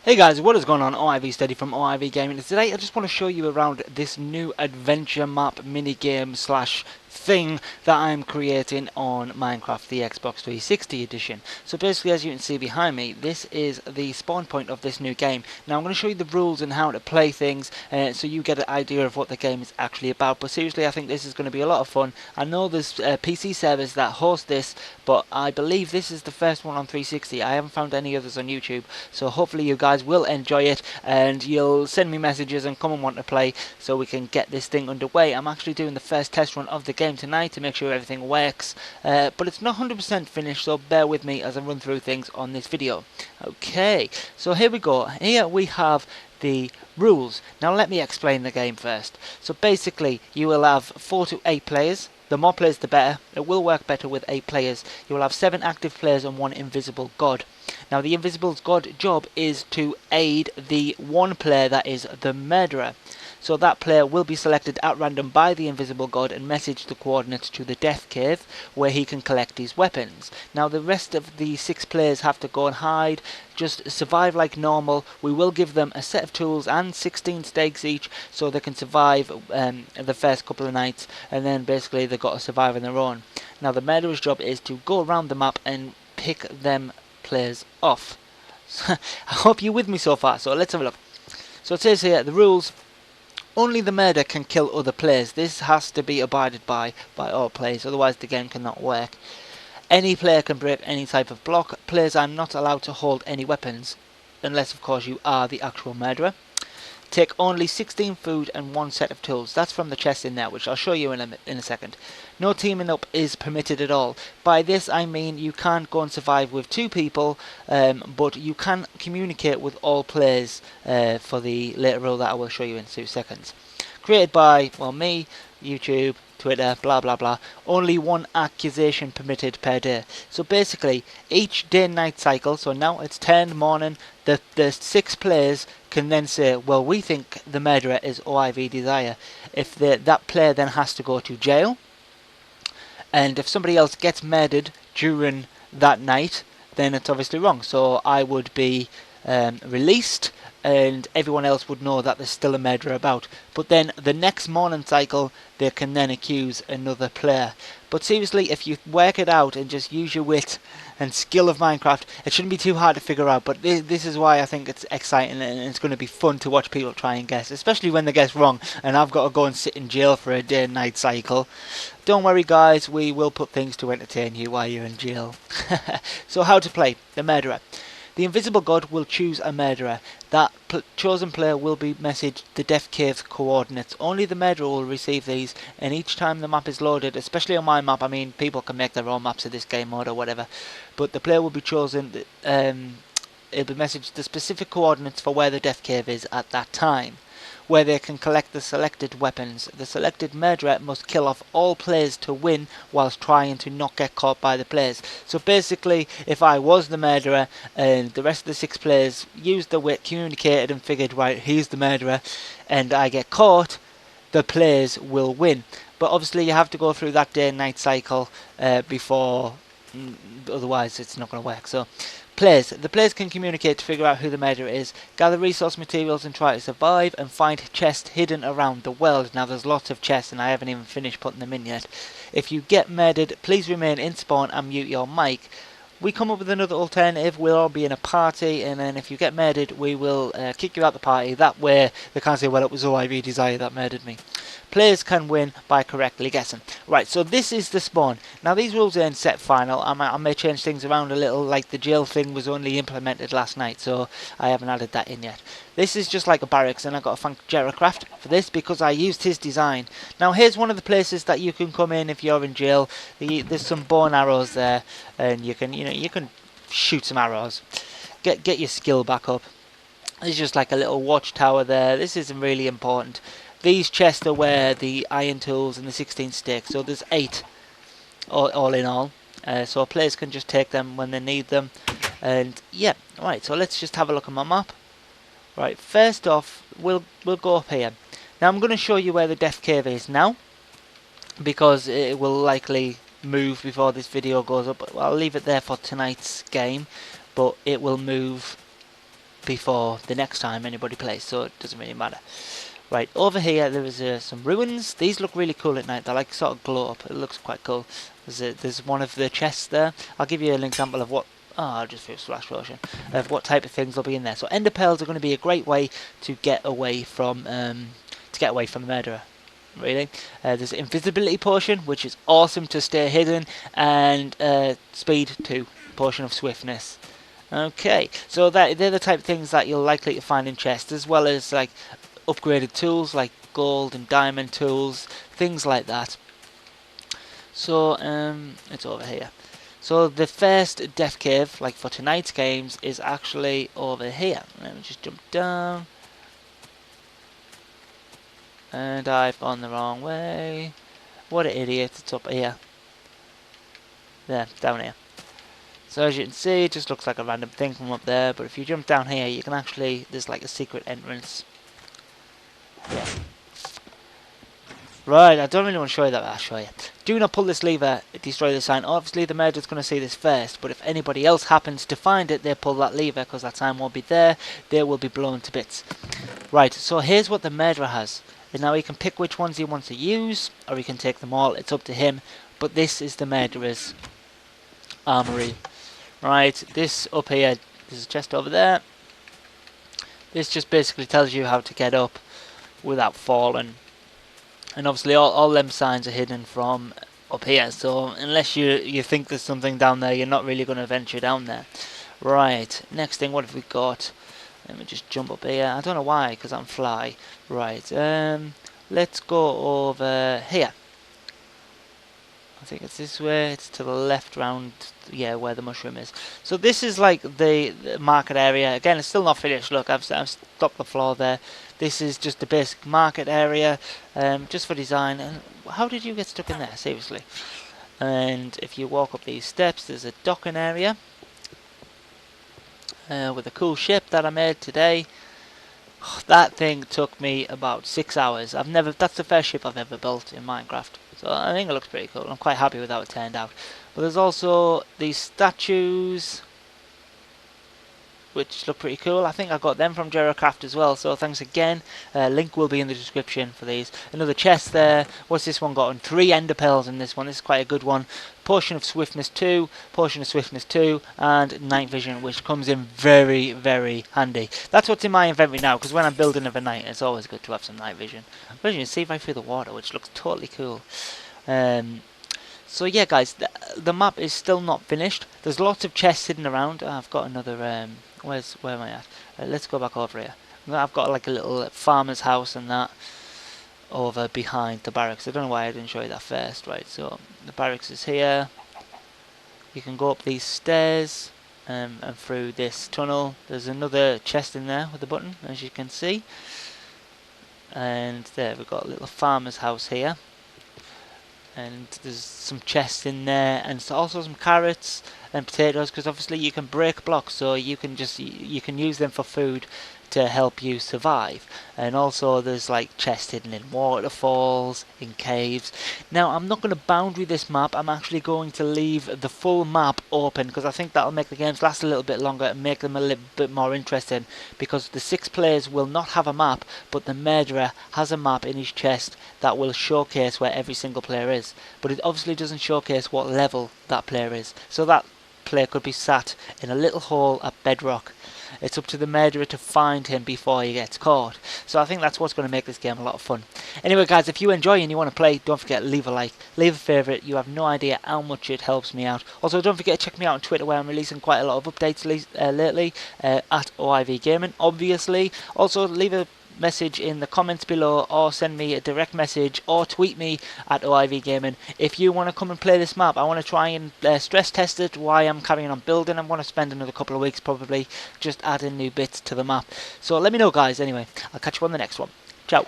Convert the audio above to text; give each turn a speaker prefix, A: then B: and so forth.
A: Hey guys, what is going on? OIV Steady from OIV Gaming. Today I just want to show you around this new adventure map minigame slash thing that I'm creating on Minecraft, the Xbox 360 edition. So basically, as you can see behind me, this is the spawn point of this new game. Now I'm going to show you the rules and how to play things so you get an idea of what the game is actually about. But seriously, I think this is going to be a lot of fun. I know there's PC servers that host this, but I believe this is the first one on 360. I haven't found any others on YouTube, so hopefully you guys will enjoy it and you'll send me messages and come and want to play so we can get this thing underway. I'm actually doing the first test run of the game tonight to make sure everything works, but it's not 100% finished, so bear with me as I run through things on this video. Okay, so here we go. Here we have the rules. Now let me explain the game first. So basically you will have 4 to 8 players. The more players the better. It will work better with 8 players. You will have 7 active players and 1 invisible god. Now the invisible god job is to aid the one player that is the murderer. So that player will be selected at random by the invisible god and message the coordinates to the death cave where he can collect his weapons. Now the rest of the 6 players have to go and hide, just survive like normal. We will give them a set of tools and 16 steaks each so they can survive the first couple of nights, and then basically they've got to survive on their own. Now the murderer's job is to go around the map and pick them players off. I hope you're with me so far, so let's have a look. So it says here, the rules: only the murderer can kill other players. This has to be abided by all players, otherwise the game cannot work. Any player can break any type of block. Players are not allowed to hold any weapons, unless of course you are the actual murderer. Take only 16 food and 1 set of tools. That's from the chest in there, which I'll show you in a second. No teaming up is permitted at all. By this I mean you can't go and survive with 2 people, but you can communicate with all players for the later rule that I will show you in 2 seconds. Created by, well, me, YouTube, Twitter, blah blah blah. Only 1 accusation permitted per day. So basically, each day and night cycle, so now it's 10 morning, the 6 players can then say, well, we think the murderer is OIV Desire. If that player then has to go to jail, and if somebody else gets murdered during that night, then it's obviously wrong. So I would be released, and everyone else would know that there's still a murderer about. But then the next morning cycle, they can then accuse another player. But seriously, if you work it out and just use your wit and skill of Minecraft, it shouldn't be too hard to figure out. But this is why I think it's exciting, and it's going to be fun to watch people try and guess, especially when they guess wrong and I've got to go and sit in jail for a day and night cycle. Don't worry guys, we will put things to entertain you while you're in jail. So how to play the murderer. The invisible god will choose a murderer. That chosen player will be messaged the death cave's coordinates. Only the murderer will receive these, and each time the map is loaded, especially on my map, I mean people can make their own maps of this game mode or whatever, but the player will be chosen, it'll be messaged the specific coordinates for where the death cave is at that time, where they can collect the selected weapons. The selected murderer must kill off all players to win whilst trying to not get caught by the players. So basically, if I was the murderer and the rest of the 6 players used the wit, communicated and figured, right, he's the murderer, and I get caught, the players will win. But obviously you have to go through that day and night cycle before, otherwise it's not going to work. So the players can communicate to figure out who the murderer is, gather resource materials and try to survive, and find chests hidden around the world. Now there's lots of chests and I haven't even finished putting them in yet. If you get murdered, please remain in spawn and mute your mic. We come up with another alternative, we'll all be in a party, and then if you get murdered we will kick you out the party. That way they can't say, well, it was OIV Desire that murdered me. Players can win by correctly guessing. Right, so this is the spawn. Now these rules aren't set final. I may change things around a little, like the jail thing was only implemented last night, so I haven't added that in yet. This is just like a barracks, and I've got to thank Jeracraft for this because I used his design. Now here's one of the places that you can come in if you're in jail. There's some bone arrows there, and you can shoot some arrows. Get your skill back up. There's just like a little watchtower there. This isn't really important. These chests are where the iron tools and the 16 sticks. So there's 8 all in all. So players can just take them when they need them. And yeah, right. So let's just have a look at my map. Right. First off, we'll go up here. Now I'm going to show you where the death cave is now, because it will likely move before this video goes up. Well, I'll leave it there for tonight's game, but it will move before the next time anybody plays, so it doesn't really matter. Right, over here there is some ruins. These look really cool at night. They're like sort of glow up. It looks quite cool. There's one of the chests there. I'll give you an example of what... Oh, I'll just do a splash potion. Of what type of things will be in there. So ender pearls are going to be a great way to get away from the murderer. Really. There's an invisibility potion, which is awesome to stay hidden, and speed 2, potion of swiftness. Okay, so they're the type of things that you're likely to find in chests, as well as like upgraded tools like gold and diamond tools, things like that. So it's over here. So the first death cave, like for tonight's games, is actually over here. Let me just jump down. And I've gone the wrong way. What an idiot, it's up here. There, down here. So as you can see, it just looks like a random thing from up there, but if you jump down here, you can actually, there's like a secret entrance. Yeah. Right, I don't really want to show you that, but I'll show you. Do not pull this lever, destroy the sign. Obviously the murderer's going to see this first, but if anybody else happens to find it, they pull that lever, because that sign won't be there, they will be blown to bits. Right, so here's what the murderer has. And now he can pick which ones he wants to use, or he can take them all, it's up to him. But this is the murderer's armory. Right, this up here, there's a chest over there. This just basically tells you how to get up without falling. And obviously all them signs are hidden from up here, so unless you think there's something down there, you're not really going to venture down there. Right, next thing, what have we got? Let me just jump up here. I don't know why, because I'm fly. Right, let's go over here. I think it's this way. It's to the left round, yeah, where the mushroom is. So this is like the market area. Again, it's still not finished. Look, I've stopped the floor there. This is just the basic market area, just for design. And how did you get stuck in there? Seriously. And if you walk up these steps, there's a docking area. With a cool ship that I made today. That thing took me about 6 hours. That's the first ship I've ever built in Minecraft. So I think it looks pretty cool. I'm quite happy with how it turned out. But there's also these statues, which look pretty cool. I think I got them from Gerocraft as well, so thanks again. Link will be in the description for these. Another chest there. What's this one got? And 3 ender pearls in this one. This is quite a good one. Potion of swiftness 2, potion of swiftness 2, and night vision, which comes in very, very handy. That's what's in my inventory now, because when I'm building overnight, it's always good to have some night vision. But you can see right through the water, which looks totally cool. So yeah, guys, the map is still not finished. There's lots of chests hidden around. I've got another. Where am I at? Let's go back over here. I've got like a little farmer's house and that over behind the barracks. I don't know why I didn't show you that first. Right, so the barracks is here. You can go up these stairs and through this tunnel. There's another chest in there with a button, as you can see. And there we've got a little farmer's house here. And there's some chests in there, and also some carrots and potatoes, because obviously you can break blocks, so you can use them for food to help you survive. And also there's like chests hidden in waterfalls, in caves. Now I'm not going to boundary this map. I'm actually going to leave the full map open, because I think that'll make the games last a little bit longer and make them a little bit more interesting, because the 6 players will not have a map, but the murderer has a map in his chest that will showcase where every single player is. But it obviously doesn't showcase what level that player is, so that player could be sat in a little hole at bedrock. It's up to the murderer to find him before he gets caught. So I think that's what's going to make this game a lot of fun. Anyway, guys, if you enjoy and you want to play, don't forget to leave a like, leave a favourite. You have no idea how much it helps me out. Also, don't forget to check me out on Twitter, where I'm releasing quite a lot of updates lately, at OIV Gaming, obviously. Also, leave a message in the comments below, or send me a direct message, or tweet me at OIV Gaming if you want to come and play this map. I want to try and stress test it while I'm carrying on building. I'm going to spend another couple of weeks probably just adding new bits to the map. So let me know, guys. Anyway, I'll catch you on the next one. Ciao.